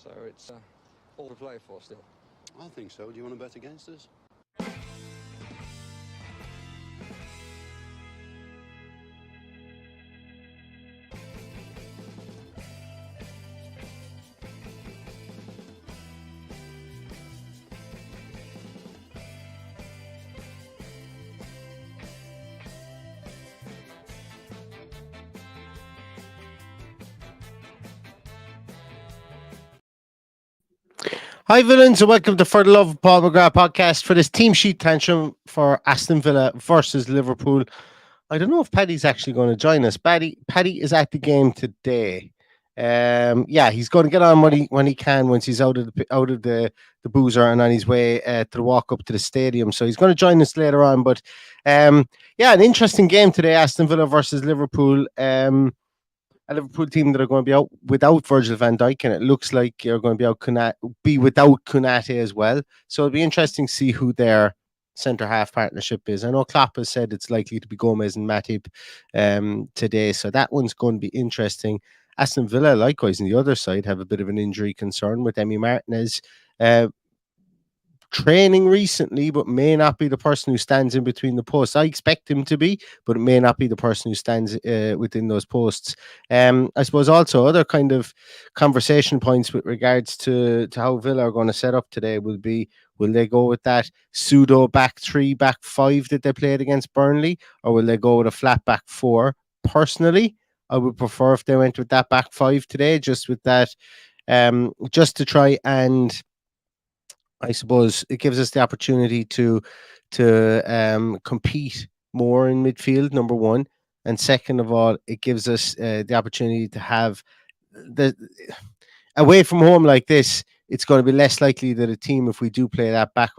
So it's all to play for still. I think so. Do you want to bet against us? Hi, villains, and welcome to For the Love of Paul McGrath podcast for this team sheet tantrum for Aston Villa versus Liverpool. I don't know if Paddy's actually going to join us. Paddy is at the game today. He's going to get on when he can once he's out of the boozer and on his way to the walk up to the stadium. So he's going to join us later on. But an interesting game today: Aston Villa versus Liverpool. A Liverpool team that are going to be out without Virgil van Dijk, and it looks like you're going to be without Konate as well. So it'll be interesting to see who their centre half partnership is. I know Klopp has said it's likely to be Gomez and Matip today, so that one's going to be interesting. Aston Villa, likewise, on the other side, have a bit of an injury concern with Emi Martinez training recently, but may not be the person who stands in between the posts. I expect him to be, but it may not be the person who stands within those posts. I suppose also other kind of conversation points with regards to how Villa are going to set up today will be, will they go with that pseudo back three, back five that they played against Burnley, or will they go with a flat back four? Personally, I would prefer if they went with that back five today, just with that, just to try and, I suppose it gives us the opportunity to compete more in midfield, number one. And second of all, it gives us the opportunity to have the away from home like this. It's going to be less likely that a team, if we do play that back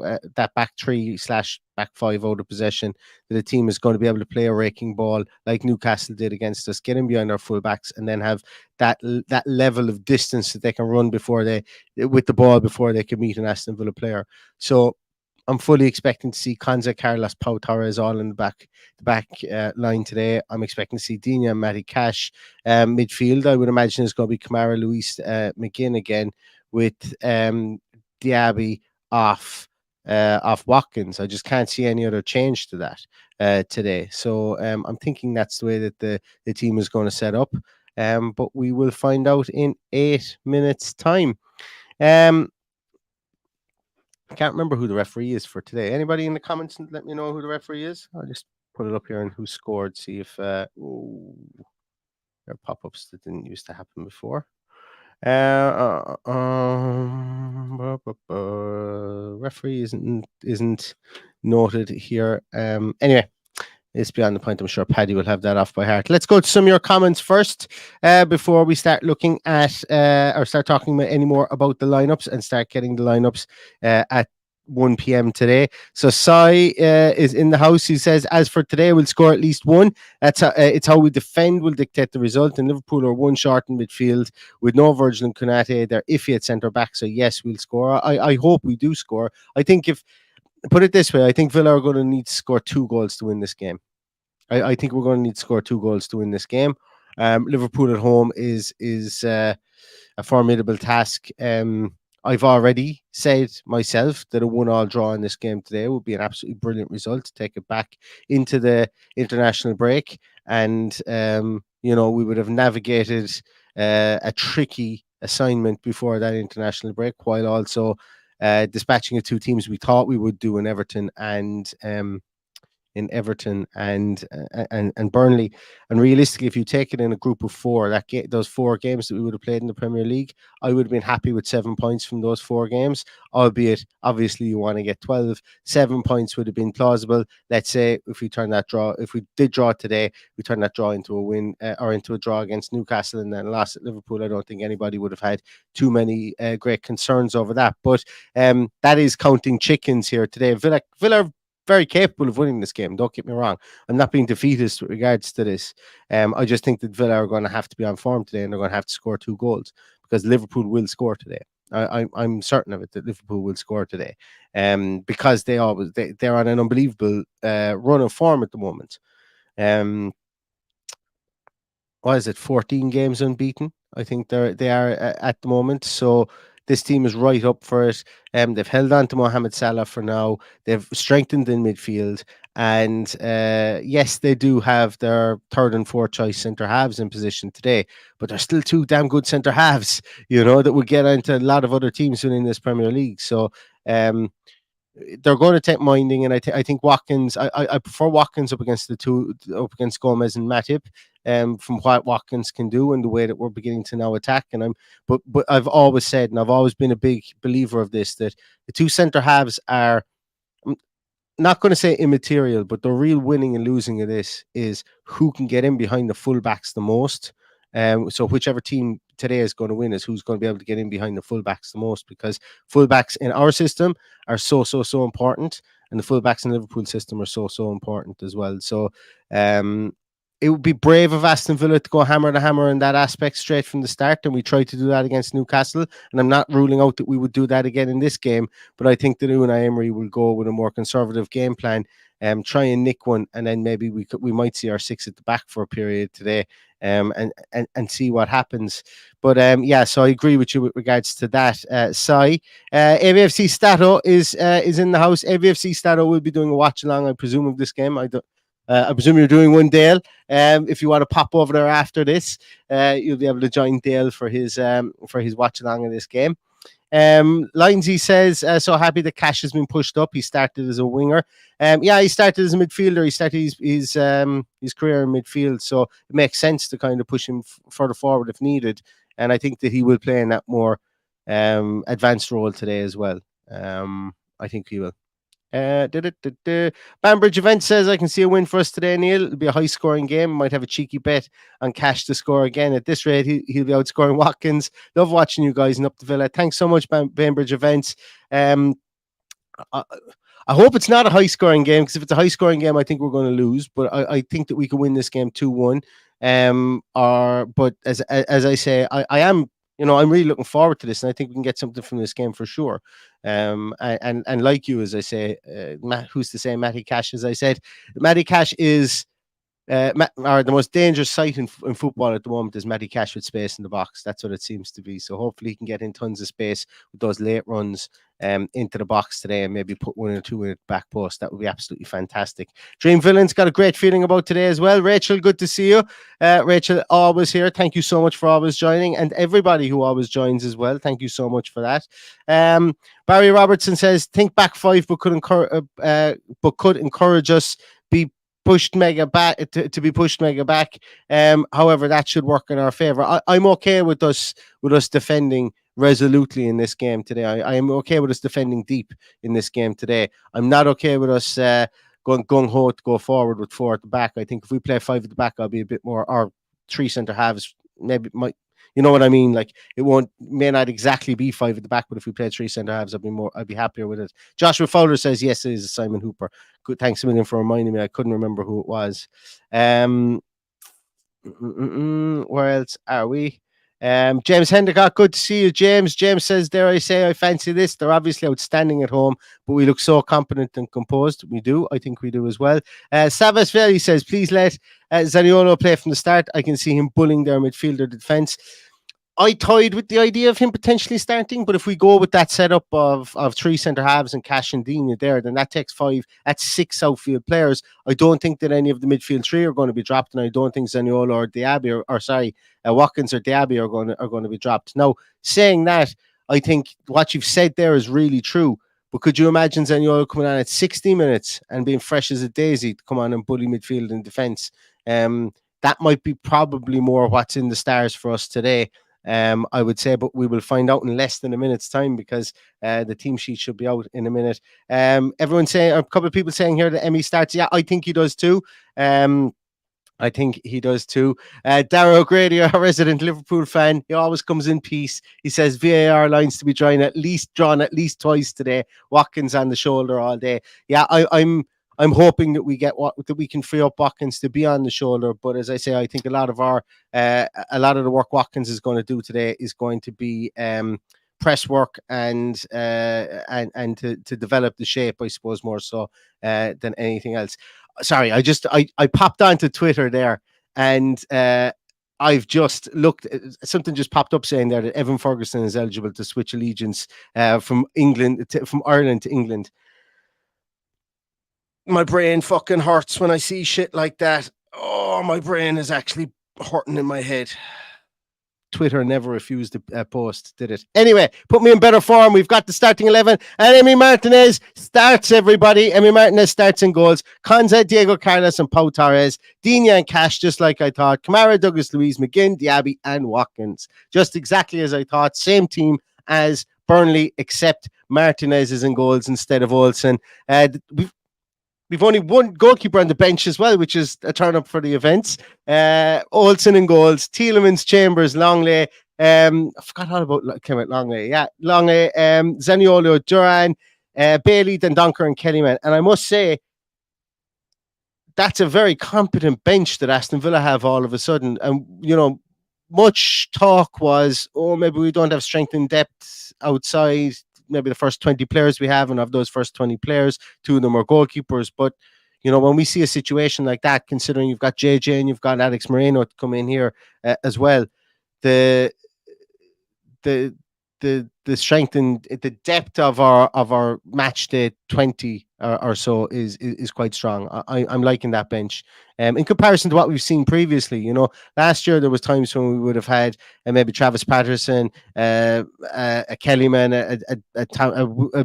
three / back five out of possession, that a team is going to be able to play a raking ball like Newcastle did against us, get in behind our fullbacks, and then have that level of distance that they can run with the ball before they can meet an Aston Villa player. So I'm fully expecting to see Konza, Carlos, Pau Torres all in the back line today. I'm expecting to see Digne and Matty Cash. Midfield, I would imagine, is going to be Kamara, Luis, McGinn again, with Diaby off Watkins. I just can't see any other change to that today. So I'm thinking that's the way that the team is going to set up. But we will find out in 8 minutes' time. I can't remember who the referee is for today. Anybody in the comments let me know who the referee is? I'll just put it up here and who scored. See if there are pop-ups that didn't used to happen before. Referee isn't noted here. Anyway, it's beyond the point. I'm sure Paddy will have that off by heart. Let's go to some of your comments first before we start looking at or start talking any more about the lineups and start getting the lineups at 1 p.m. today. So Sai is in the house. He says, as for today, we'll score at least one. It's how we defend will dictate the result. And Liverpool are one short in midfield with no Virgil and Konate. They're iffy at centre back. So yes, we'll score. I hope we do score. I think put it this way, I think Villa are going to need to score 2 goals to win this game. I think we're going to need to score 2 goals to win this game. Liverpool at home is a formidable task. I've already said myself that a 1-1 draw in this game today would be an absolutely brilliant result to take it back into the international break. And, we would have navigated a tricky assignment before that international break, while also dispatching the 2 teams we thought we would do in Everton and Burnley. And realistically, if you take it in a group of 4, those 4 games that we would have played in the Premier League, I would have been happy with 7 points from those 4 games, albeit obviously you want to get 12. 7 points would have been plausible. Let's say if we did draw today, we turn that draw into a win or into a draw against Newcastle and then lost at Liverpool. I don't think anybody would have had too many great concerns over that. But that is counting chickens here today. Villa very capable of winning this game. Don't get me wrong. I'm not being defeatist with regards to this. I just think that Villa are going to have to be on form today, and they're going to have to score 2 goals because Liverpool will score today. I'm certain of it that Liverpool will score today, because they're on an unbelievable run of form at the moment. What is it? 14 games unbeaten. I think they are at the moment. So this team is right up for it. They've held on to Mohamed Salah for now. They've strengthened in midfield. And yes, they do have their third and fourth choice centre halves in position today, but they're still two damn good centre halves, that would get into a lot of other teams within this Premier League. So they're going to take minding, and I think Watkins. I prefer Watkins up against Gomez and Matip, from what Watkins can do and the way that we're beginning to now attack. And but I've always said, and I've always been a big believer of this, that the two centre halves are, not going to say immaterial, but the real winning and losing of this is who can get in behind the fullbacks the most. So whichever team today is going to win is who's going to be able to get in behind the fullbacks the most, because fullbacks in our system are so important, and the fullbacks in the Liverpool system are so important as well. So it would be brave of Aston Villa to go hammer to hammer in that aspect straight from the start, and we tried to do that against Newcastle, and I'm not ruling out that we would do that again in this game, but I think that Unai Emery will go with a more conservative game plan, try and nick one, and then maybe we might see our six at the back for a period today, and see what happens. But yeah, so I agree with you with regards to that. Sai, AVFC Stato is in the house. AVFC Stato will be doing a watch along, I presume, of this game. I presume you're doing one, Dale. If you want to pop over there after this, you'll be able to join Dale for his watch along of this game. Lindsay says, so happy that Cash has been pushed up. He started as a winger. Yeah, he started as a midfielder. He started his career in midfield, so it makes sense to kind of push him further forward if needed. And I think that he will play in that more advanced role today as well. I think he will. Banbridge Event says, I can see a win for us today, Neil. It'll be a high scoring game. Might have a cheeky bet on Cash to score again. At this rate, he'll be outscoring Watkins. Love watching you guys in Up the Villa. Thanks so much, Banbridge Events. I hope it's not a high scoring game, because if it's a high scoring game, I think we're going to lose. But I think that we can win this game 2-1. But as I say, I am, I'm really looking forward to this, and I think we can get something from this game for sure. And like you, as I say, who's to say Matty Cash? As I said, Matty Cash is the most dangerous sight in football at the moment is Matty Cash with space in the box. That's what it seems to be. So hopefully he can get in tons of space with those late runs into the box today, and maybe put one or two in the back post. That would be absolutely fantastic. Dream Villain's got a great feeling about today as well. Rachel, good to see you. Rachel, always here. Thank you so much for always joining, and everybody who always joins as well. Thank you so much for that. Barry Robertson says, think back five, but could encourage us be pushed mega back to be pushed mega back. However, that should work in our favor. I'm okay with us defending resolutely in this game today. I am okay with us defending deep in this game today. I'm not okay with us going gung-ho to go forward with four at the back. I think if we play five at the back, I'll be a bit more, or three centre halves, maybe might, you know what I mean? Like, may not exactly be five at the back, but if we play three centre halves, I'd be happier with it. Joshua Fowler says, yes, it is Simon Hooper. Good, thanks a million for reminding me. I couldn't remember who it was. Where else are we? James Hendicott, good to see you, James. James says, dare I say, I fancy this. They're obviously outstanding at home, but we look so competent and composed. We do. I think we do as well. Savas Valley says, please let Zaniolo play from the start. I can see him bullying their midfielder defence. I toyed with the idea of him potentially starting, but if we go with that setup of three centre halves and Cash and Dina there, then that takes five. That's six outfield players. I don't think that any of the midfield three are going to be dropped, and I don't think Zaniolo or Diaby Watkins or Diaby are going to be dropped. Now, saying that, I think what you've said there is really true. But could you imagine Zaniolo coming on at 60 minutes and being fresh as a daisy to come on and bully midfield and defence? That might be probably more what's in the stars for us today. I would say, but we will find out in less than a minute's time, because the team sheet should be out in a minute. Everyone's saying, a couple of people saying here that Emmy starts. Yeah, I think he does too. I think he does too. Darragh O'Grady, our resident Liverpool fan, he always comes in peace. He says VAR lines to be drawn at least twice today. Watkins on the shoulder all day. Yeah, I'm hoping that we can free up Watkins to be on the shoulder. But as I say, I think a lot of the work Watkins is going to do today is going to be press work and to develop the shape, I suppose, more so than anything else. Sorry, I popped onto Twitter there, and I've just looked. Something just popped up saying there that Evan Ferguson is eligible to switch allegiance from Ireland to England. My brain fucking hurts when I see shit like that. Oh, my brain is actually hurting in my head. Twitter never refused to post, did it? Anyway, put me in better form. We've got the starting 11. And Emi Martinez starts, everybody. Emi Martinez starts in goals. Konza, Diego Carlos, and Pau Torres. Dina and Cash, just like I thought. Kamara, Douglas Luiz, McGinn, Diaby, and Watkins. Just exactly as I thought. Same team as Burnley, except Martinez is in goals instead of Olsen. We've only one goalkeeper on the bench as well, which is a turn up for the events. Olsen in goals, Tielemans, Chambers, Longley. I forgot all about Longley. Yeah, Longley, Zaniolo, Duran, Bailey, Dendonker, and Kellyman. And I must say, that's a very competent bench that Aston Villa have all of a sudden. And, much talk was, maybe we don't have strength in depth outside. Maybe the first 20 players we have, and of those first 20 players, 2 of them are goalkeepers. But, when we see a situation like that, considering you've got JJ and you've got Alex Moreno to come in here as well, the strength and the depth of our match day 20 or so is quite strong. I'm liking that bench. In comparison to what we've seen previously, last year there was times when we would have had maybe Travis Patterson, a Kellyman, a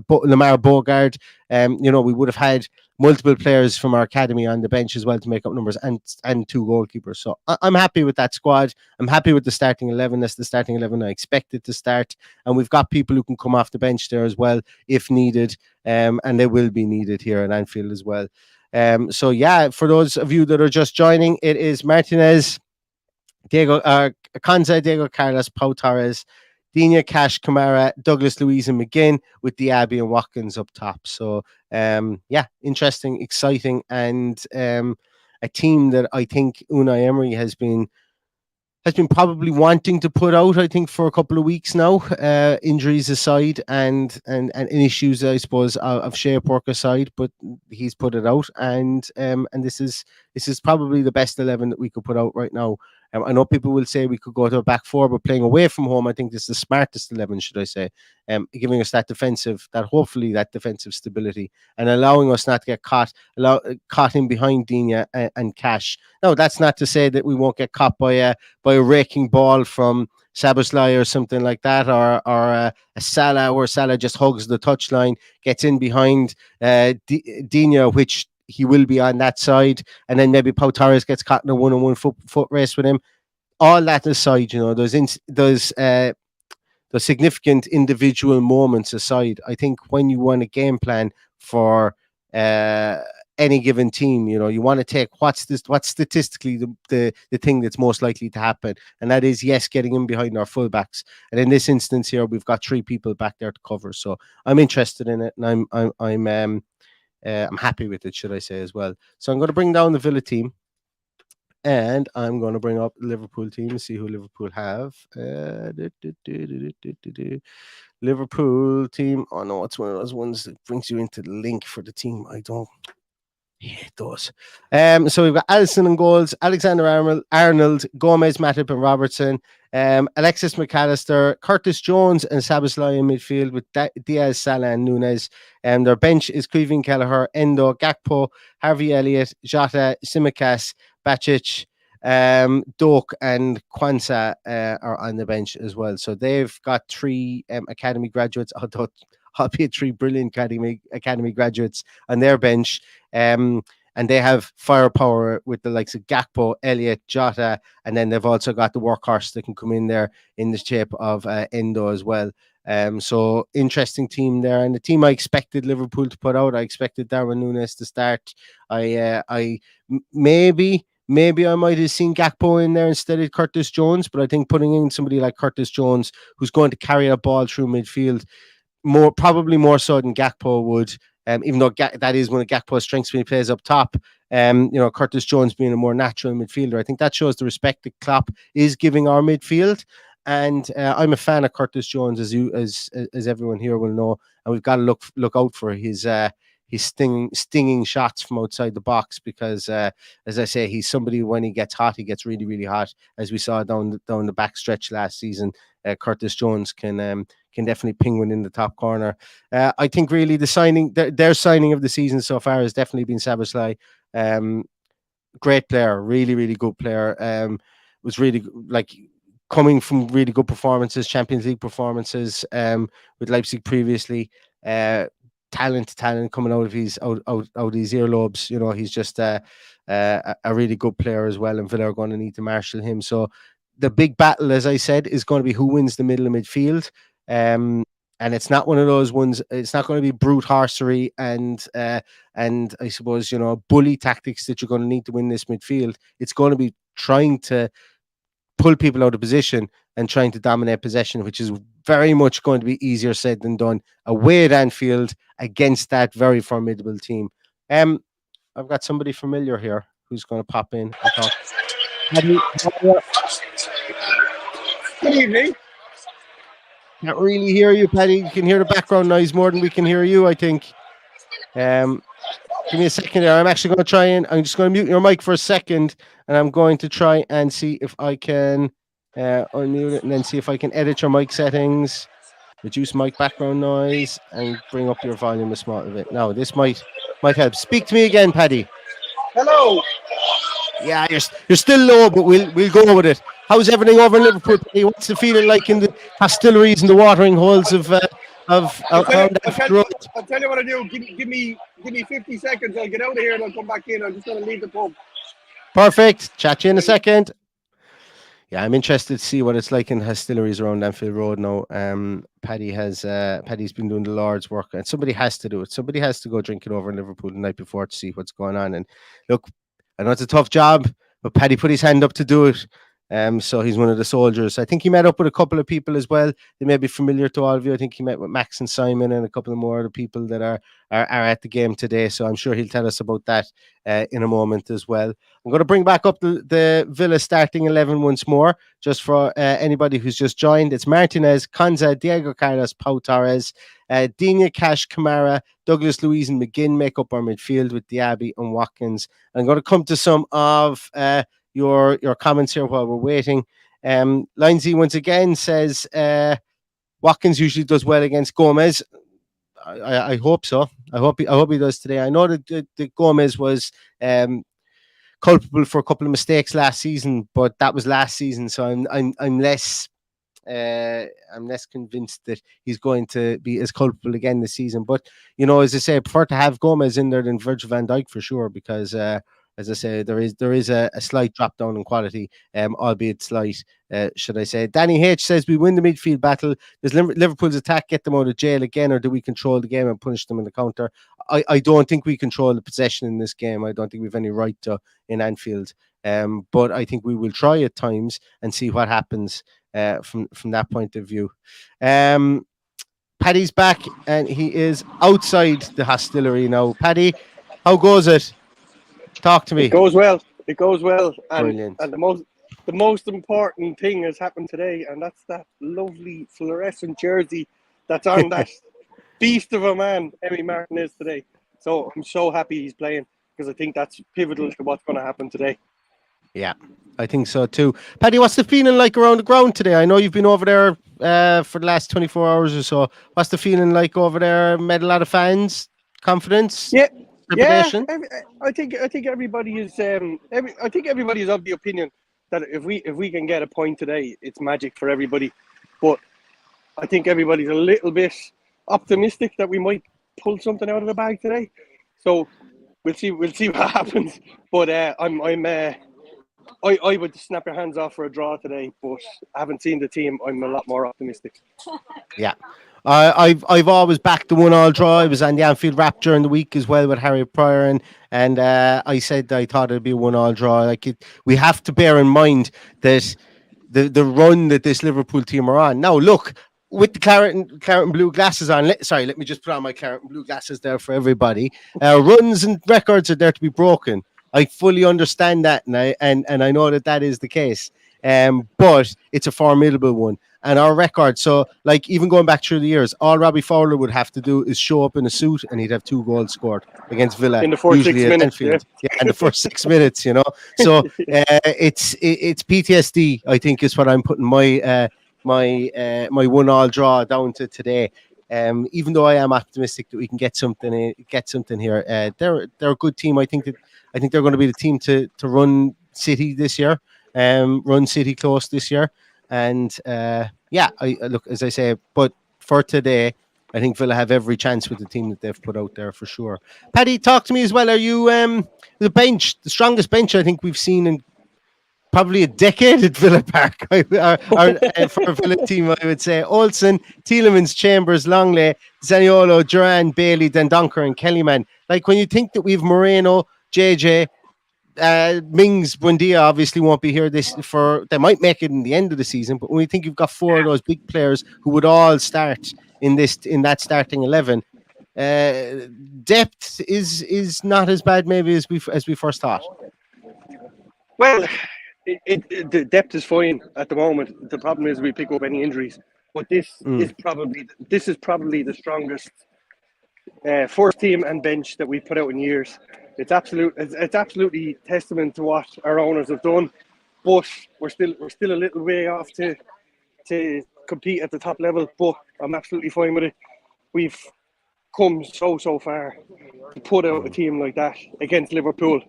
Lamar Bogard. We would have had multiple players from our academy on the bench as well to make up numbers, and 2 goalkeepers. So I'm happy with that squad. I'm happy with the starting 11. That's the starting 11 I expected to start, and we've got people who can come off the bench there as well if needed, and they will be needed here at Anfield as well. So yeah, for those of you that are just joining, it is Martinez, Konza, Diego Carlos, Pau Torres, Dina, Cash, Kamara, Douglas Luiz, and McGinn, with Diaby and Watkins up top. So yeah, interesting, exciting, and a team that I think Unai Emery has been probably wanting to put out, I think, for a couple of weeks now, injuries aside and issues, I suppose, of shape work aside, but he's put it out, and this is probably the best 11 that we could put out right now. I know people will say we could go to a back 4, but playing away from home, I think this is the smartest 11, should I say, giving us that defensive stability, and allowing us not to get caught in behind Dina and Cash. Now, that's not to say that we won't get caught by a raking ball from Szoboszlai or something like that, or a Salah, where Salah just hugs the touchline, gets in behind Dina, which he will be on that side, and then maybe Pau Torres gets caught in a one-on-one foot race with him. All that aside, those significant individual moments aside, I think when you want a game plan for any given team, you want to take what's statistically the thing that's most likely to happen, and that is, yes, getting in behind our fullbacks. And in this instance here, we've got 3 people back there to cover, so I'm interested in it, and I'm happy with it, should I say, as well. So I'm going to bring down the Villa team, and I'm going to bring up the Liverpool team and see who Liverpool have. Liverpool team. Oh no, it's one of those ones that brings you into the link for the team. I don't. Yeah, it does. So we've got Alisson in goals, Alexander Arnold, Gomez, Matip, and Robertson. Alexis McAllister, Curtis Jones, and Szoboszlai in midfield, with Diaz, Salah, and Nunes. Their bench is Caoimhín Kelleher, Endo, Gakpo, Harvey Elliott, Jota, Tsimikas, Bacic, Doak, and Kwanzaa are on the bench as well. So they've got 3 academy graduates, albeit 3 brilliant academy graduates on their bench. And they have firepower with the likes of Gakpo, Elliott, Jota, and then they've also got the workhorse that can come in there in the shape of Endo as well. So interesting team there, and the team I expected Liverpool to put out. I expected Darwin Núñez to start. I maybe I might have seen Gakpo in there instead of Curtis Jones, but I think putting in somebody like Curtis Jones, who's going to carry a ball through midfield, probably more so than Gakpo would. Even though that is one of Gakpo's strengths when he plays up top. Curtis Jones being a more natural midfielder, I think that shows the respect that Klopp is giving our midfield. And I'm a fan of Curtis Jones, as everyone here will know, and we've got to look out for his his stinging shots from outside the box, because as I say, he's somebody, when he gets hot, he gets really, really hot, as we saw down the back stretch last season. Curtis Jones can definitely ping one in the top corner. I think really their signing of the season so far has definitely been Szoboszlai. Great player, really, really good player. Was really coming from really good performances, Champions League performances with Leipzig previously. Talent coming out of his earlobes. You know, he's just a really good player as well, and Villa are going to need to marshal him. So the big battle, as I said, is going to be who wins the middle of midfield. And it's not one of those ones. It's not going to be brute horsery and I suppose, you know, bully tactics that you're going to need to win this midfield. It's going to be trying to pull people out of position and trying to dominate possession, which is very much going to be easier said than done away at Anfield against that very formidable team. I've got somebody familiar here who's going to pop in and talk. Good evening. Can't really hear you, Paddy. You can hear the background noise more than we can hear you, I think. Give me a second there. I'm actually going to try and I'm just going to mute your mic for a second, and I'm going to try and see if I can unmute it and then see if I can edit your mic settings, reduce mic background noise, and bring up your volume a small bit. Now, this might help. Speak to me again, Paddy. Hello. Yeah, you're still low, but we'll go with it. How's everything over in Liverpool, Paddy? What's the feeling like in the hostilleries and the watering holes of around Anfield Road? I'll tell you what I do. Give me 50 seconds. I'll get out of here and I'll come back in. I'm just going to leave the pub. Perfect. Chat to you in a second. Yeah, I'm interested to see what it's like in hostilleries around Anfield Road now. Paddy's been doing the Lord's work, and somebody has to do it. Somebody has to go drink it over in Liverpool the night before to see what's going on. And look, I know it's a tough job, but Paddy put his hand up to do it. So he's one of the soldiers. I think he met up with a couple of people as well. They may be familiar to all of you. I think he met with Max and Simon and a couple of more of the people that are at the game today. So I'm sure he'll tell us about that in a moment as well. I'm going to bring back up the Villa starting 11 once more, just for anybody who's just joined. It's Martinez, Konza, Diego Carlos, Pau Torres, Digne, Cash, Kamara, Douglas Luiz and McGinn make up our midfield with Diaby and Watkins. I'm going to come to some of your comments here while we're waiting. Lindsay once again says Watkins usually does well against Gomez. I hope so. I hope he does today. I know that Gomez was culpable for a couple of mistakes last season, but that was last season, so I'm less convinced that he's going to be as culpable again this season. But you know, as I say, I prefer to have Gomez in there than Virgil van Dijk for sure, because as I say, there is a slight drop down in quality, albeit slight, should I say. Danny H says, we win the midfield battle. Does Liverpool's attack get them out of jail again, or do we control the game and punish them in the counter? I don't think we control the possession in this game. I don't think we've any right to in Anfield. But I think we will try at times and see what happens from that point of view. Paddy's back, and he is outside the hostillery now. Paddy, how goes it? Talk to me. It goes well. And, brilliant. And the most important thing has happened today, and that's that lovely fluorescent jersey that's on that beast of a man, Emi Martinez, today. So I'm so happy he's playing, because I think that's pivotal to what's going to happen today. Yeah, I think so too. Paddy, what's the feeling like around the ground today? I know you've been over there for the last 24 hours or so. What's the feeling like over there? Met a lot of fans? Confidence? Yeah. Yeah, I think everybody is. I think everybody is of the opinion that if we can get a point today, it's magic for everybody. But I think everybody's a little bit optimistic that we might pull something out of the bag today. So we'll see what happens. But I would snap your hands off for a draw today. But I haven't seen the team. I'm a lot more optimistic. Yeah. I've always backed the 1-1 draw. I was on the Anfield Wrap during the week as well with Harry Pryor, and I said I thought it'd be a 1-1 draw. We have to bear in mind that the run that this Liverpool team are on. Now, look, with the claret and blue glasses on. Let me just put on my claret and blue glasses there for everybody. Runs and records are there to be broken. I fully understand that, and I know that is the case. But it's a formidable one. And our record, so like even going back through the years, all Robbie Fowler would have to do is show up in a suit and he'd have 2 goals scored against Villa, in the first usually 6 at minutes. Anfield. Yeah, in the first 6 minutes, So it's PTSD, I think, is what I'm putting my my 1-1 draw down to today. Even though I am optimistic that we can get something here, they're a good team. I think they're going to be the team to run City this year, run City close this year, and I look, as I say, but for today, I think Villa have every chance with the team that they've put out there for sure. Paddy, talk to me as well. Are you the strongest bench I think we've seen in probably a decade at Villa Park, for a Villa team, I would say. Olsen, Tielemans, Chambers, Longley, Zaniolo, Duran, Bailey, Dendonker, and Kellyman. Like when you think that we've Moreno, JJ, Mings, Buendia obviously won't be here they might make it in the end of the season, but when you think you've got 4 of those big players who would all start in that starting 11, depth is not as bad maybe as we first thought. Well, the depth is fine at the moment. The problem is we pick up any injuries, but this is probably the strongest first team and bench that we've put out in years. It's absolutely testament to what our owners have done, but we're still a little way off to compete at the top level. But I'm absolutely fine with it. We've come so far to put out a team like that against Liverpool,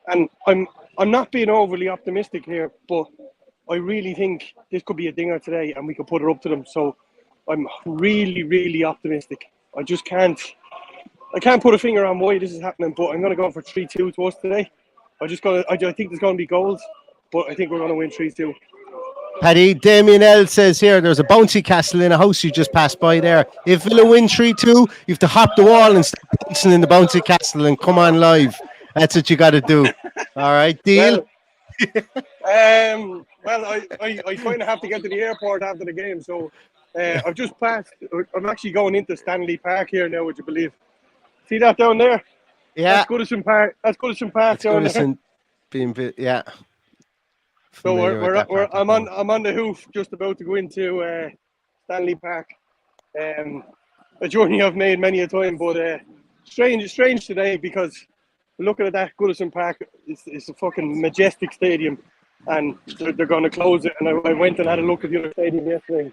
and I'm not being overly optimistic here, but I really think this could be a dinger today, and we could put it up to them. So I'm really, really optimistic. I can't put a finger on why this is happening, but I'm going to go for 3-2 to us today. I think there's going to be goals, but I think we're going to win 3-2. Paddy, Damien L says here, there's a bouncy castle in a house you just passed by there. If Villa win 3-2, you have to hop the wall and start bouncing in the bouncy castle and come on live. That's what you got to do. All right, deal? Well, I kind of have to get to the airport after the game, so I've just passed. I'm actually going into Stanley Park here now, would you believe? See that down there? Yeah. That's Goodison Park. That's Goodison Park down there. Yeah. So I'm on the hoof, just about to go into Stanley Park. A journey I've made many a time, but strange today because looking at that Goodison Park, it's a fucking majestic stadium, and they're going to close it. And I went and had a look at the other stadium yesterday.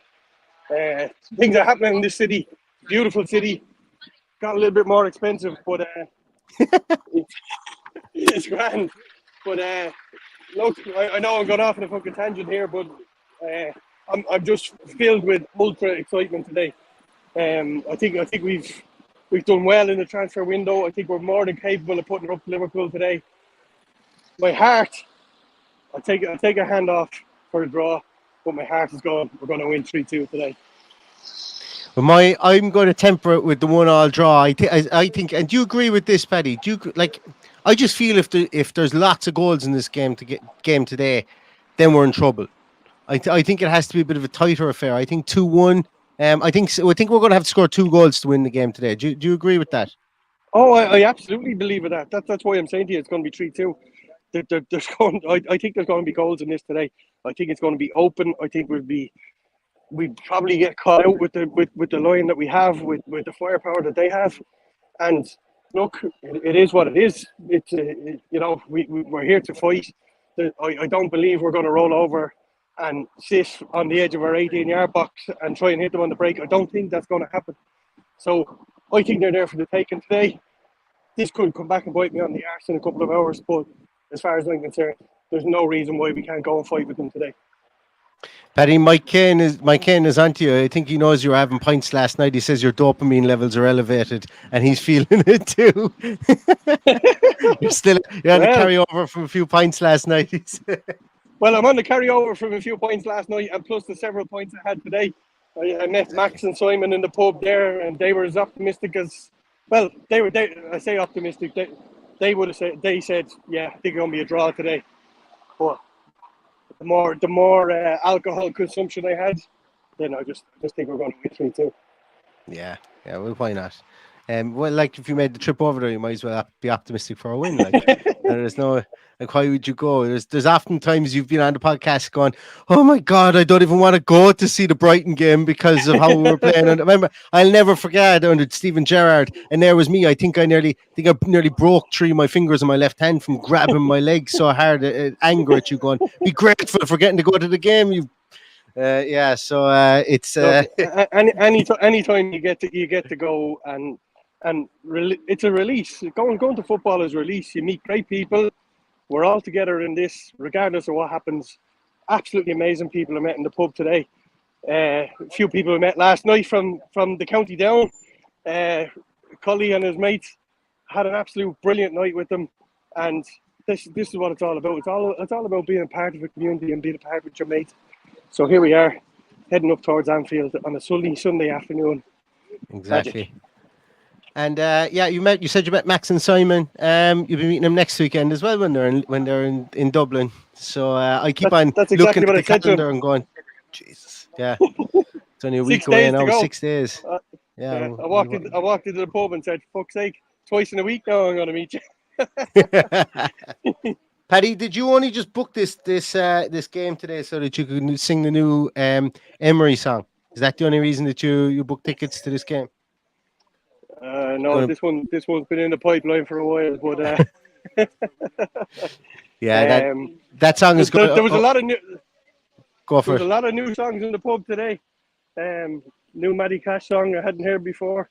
Things are happening in this city. Beautiful city. Got a little bit more expensive, but it's grand. But look, I know I'm going off on a fucking tangent here, but I'm just filled with ultra excitement today. I think we've done well in the transfer window. I think we're more than capable of putting up Liverpool today. My heart, I'll take a hand off for a draw, but my heart is gone. We're going to win 3-2 today. Well, I'm going to temper it with the 1-1 draw. I think, and do you agree with this, Paddy? I just feel if there's lots of goals in this game today, then we're in trouble. I think it has to be a bit of a tighter affair. I think 2-1. I think we're going to have to score 2 goals to win the game today. Do you agree with that? Oh, I absolutely believe in that. That's why I'm saying to you it's going to be 3-2. I think there's going to be goals in this today. I think it's going to be open. I think we'd probably get caught out with the line that we have, with the firepower that they have. And look, it is what it is. It's we're here to fight. I don't believe we're going to roll over and sit on the edge of our 18-yard box and try and hit them on the break. I don't think that's going to happen. So I think they're there for the taking today. This could come back and bite me on the arse in a couple of hours, but as far as I'm concerned, there's no reason why we can't go and fight with them today. Paddy, Mike Kane is onto you. I think he knows you were having pints last night. He says your dopamine levels are elevated, and he's feeling it too. You're on the carryover from a few pints last night. Well, I'm on the carryover from a few pints last night, and plus the several pints I had today. I met Max and Simon in the pub there, and they were as optimistic as well. I say optimistic. They said, yeah, I think it's gonna be a draw today. But the more alcohol consumption I had, then I just think we're going to win 3-2. Yeah. Well, why not? Well, like if you made the trip over there, you might as well be optimistic for a win. Like, and there's no like, why would you go? There's often times you've been on the podcast going, "Oh my God, I don't even want to go to see the Brighton game because of how we were playing." And I remember, I'll never forget under Steven Gerrard, and there was me. I think I nearly broke 3 of my fingers on my left hand from grabbing my leg so hard, anger at you, going, "Be grateful for getting to go to the game, you." It's anytime you get to go and it's a release. Going to football is release. You meet great people. We're all together in this, regardless of what happens. Absolutely amazing people I met in the pub today. A few people I met last night from the county down. Cully and his mates had an absolute brilliant night with them, and this is what it's all about. It's all about being a part of a community and being a part with your mates. So here we are, heading up towards Anfield on a sunny Sunday afternoon. Exactly. Magic. And you said you met Max and Simon. You'll be meeting them next weekend as well when they're in Dublin. So I keep that's exactly looking what at the calendar and going, Jesus, yeah, it's only a week away now. 6 days. I walked into the pub and said, "Fuck's sake, twice in a week now I'm going to meet you." Paddy, did you only just book this game today so that you could sing the new Emery song? Is that the only reason that you booked tickets to this game? No, this one's been in the pipeline for a while, but yeah, that song is good. There was a lot of new. Go for it. There was a lot of new songs in the pub today. New Maddie Cash song I hadn't heard before.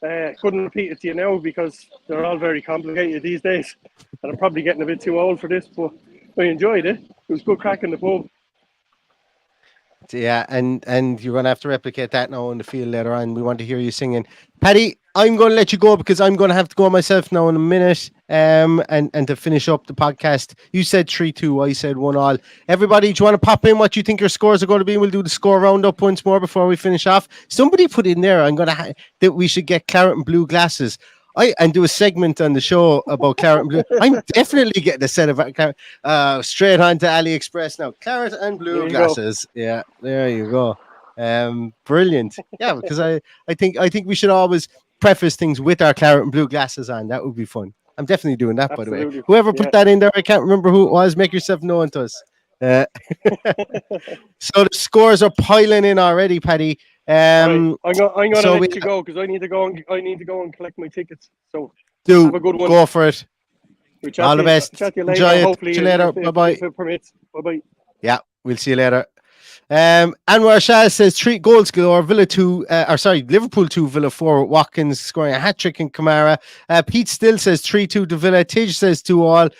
Couldn't repeat it to you now because they're all very complicated these days, and I'm probably getting a bit too old for this. But I enjoyed it. It was good crack in the pub. Yeah, and you're going to have to replicate that now in the field later on. We want to hear you singing. Paddy, I'm going to let you go because I'm going to have to go myself now in a minute. And to finish up the podcast, you said 3-2, I said 1-1. Everybody, do you want to pop in what you think your scores are going to be? We'll do the score roundup once more before we finish off. Somebody put in there, that we should get claret and blue glasses. And do a segment on the show about claret and blue. I'm definitely getting a set of straight on to AliExpress now. Claret and blue glasses. Go. Yeah, there you go. Brilliant. Yeah, because I think we should always preface things with our claret and blue glasses on. That would be fun. I'm definitely doing that, Absolutely. By the way. Whoever put that in there, I can't remember who it was. Make yourself known to us. So the scores are piling in already, Paddy. I'm going to let you go because I need to go and collect my tickets. So have a good one. Go for it. All the best. Chat you later. Enjoy it. Hopefully, see you later. Bye-bye. If it permits. Bye-bye. Yeah, we'll see you later. Anwar Shah says 3 goals galore. Liverpool 2, Villa 4 with Watkins scoring a hat-trick in Kamara. Pete Still says 3-2 to Villa. Tidge says 2-2.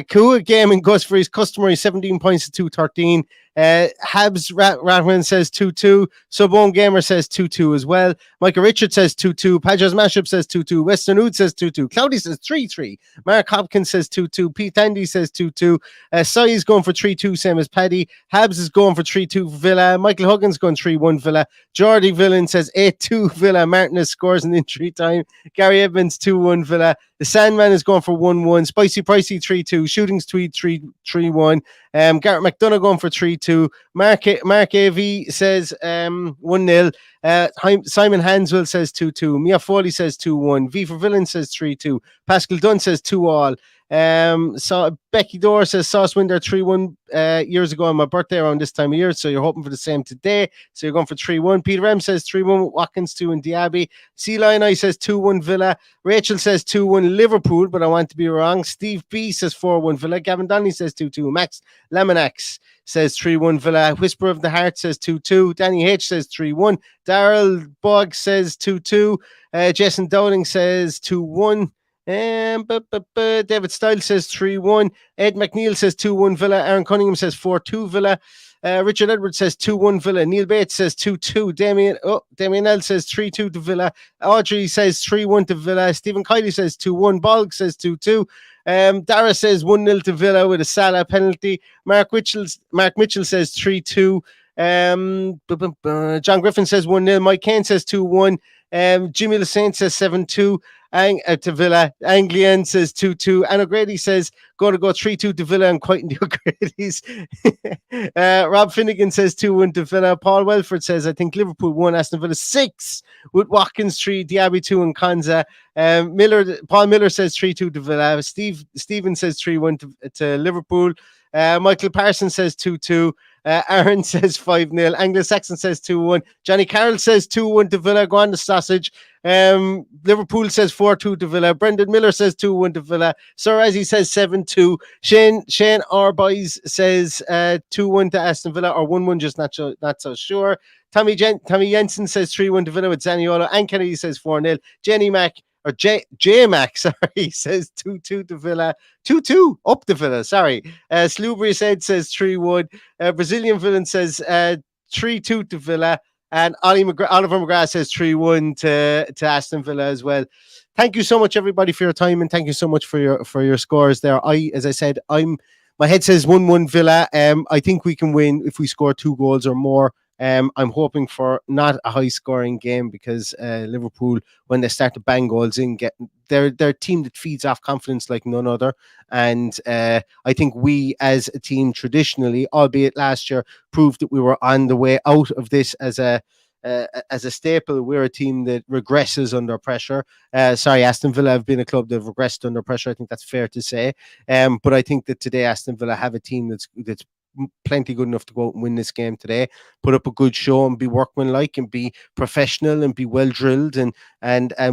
Kua Gaming goes for his customary 17 points to 2-13. Habs Ratwin says 2-2. Subone Gamer says 2-2 as well. Michael Richard says 2-2. Pajas Mashup says 2-2. Western Oud says 2-2. Cloudy says 3-3. Mark Hopkins says 2-2. Pete Andy says 2-2. Sai is going for 3-2, same as Paddy. Habs is going for 3-2 for Villa. Michael Huggins going 3-1 Villa. Jordy Villain says 8-2 Villa. Martinez scores in injury time. Gary Evans 2-1 Villa. The Sandman is going for 1-1. Spicy Pricey 3-2. Shootings Tweed 3-1. Garrett McDonough going for 3-2. Mark AV says 1-0. Simon Hanswell says 2-2. Mia Foley says 2-1. V for Villain says 3-2. Pascal Dunn says 2-2. Becky Dorr says Sauce Winder 3-1 years ago on my birthday around this time of year, so you're hoping for the same today, so you're going for 3-1. Peter M says 3-1 with Watkins 2 and Diaby. C Lion I says 2-1 Villa. Rachel says 2-1 Liverpool, but I want to be wrong. Steve B says 4-1 Villa. Gavin Donnelly says 2-2. Max Laminax says 3-1 Villa. Whisper of the Heart says 2-2. Danny H says 3-1. Daryl Bogg says 2-2. Jason Dowling says 2-1. David Stiles says 3-1. Ed McNeil says 2-1 Villa. Aaron Cunningham says 4-2 Villa. Richard Edwards says 2-1 Villa. Neil Bates says 2-2. Damien L says 3-2 to Villa. Audrey says 3-1 to Villa. Stephen Kiley says 2-1. Bolg says 2-2. Dara says 1-0 to Villa with a Salah penalty. Mark Mitchell says 3-2. John Griffin says 1-0. Mike Kane says 2-1. Jimmy Lassane says 7-2. to Villa. Anglian says 2-2. And O'Grady says going to go 3-2 to Villa and quieting the O'Grady's. Rob Finnegan says 2-1 to Villa. Paul Welford says, I think Liverpool 1, Aston Villa 6 with Watkins 3, Diaby 2 and Konza. Paul Miller says 3-2 to Villa. Stephen says 3-1 to Liverpool. Michael Parsons says 2-2. Aaron says 5-0. Anglo-Saxon says 2-1. Johnny Carroll says 2-1 to Villa. Go on the sausage. Liverpool says 4-2 to Villa. Brendan Miller says 2-1 to Villa. Sir Razzie says 7-2. Shane Arboys says 2-1 to Aston Villa, or 1-1, just not so sure. Tommy Jensen says 3-1 to Villa with Zaniolo. And Kennedy says 4-0. J Mac, sorry, says 2-2 to Villa. 2-2 up to Villa, sorry. Slewbury says 3-1. Brazilian Villain says 3-2 to Villa. And Oliver McGrath says 3-1 to Aston Villa as well. Thank you so much, everybody, for your time, and thank you so much for your scores there. As I said, my head says 1-1 Villa. I think we can win if we score 2 goals or more. I'm hoping for not a high scoring game, because Liverpool, when they start to bang goals in, they're a team that feeds off confidence like none other. And I think we as a team traditionally, albeit last year, proved that we were on the way out of this as a staple. We're a team that regresses under pressure. Aston Villa have been a club that have regressed under pressure. I think that's fair to say. But I think that today Aston Villa have a team that's plenty good enough to go out and win this game today, put up a good show and be workmanlike and be professional and be well drilled, and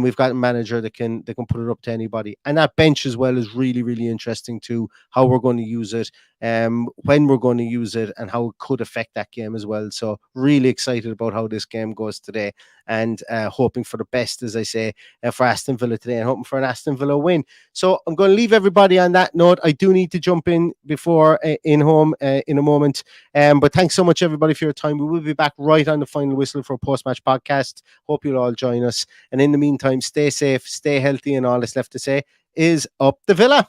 we've got a manager that can put it up to anybody. And that bench as well is really, really interesting too, how we're going to use it, when we're going to use it, and how it could affect that game as well. So really excited about how this game goes today, and hoping for the best, as I say, for Aston Villa today, and hoping for an Aston Villa win. So I'm going to leave everybody on that note. I do need to jump in before in home in a moment, but thanks so much, everybody, for your time. We will be back right on the final whistle for a post-match podcast. Hope you'll all join us, and in the meantime, stay safe, stay healthy, and all that's left to say is up the Villa.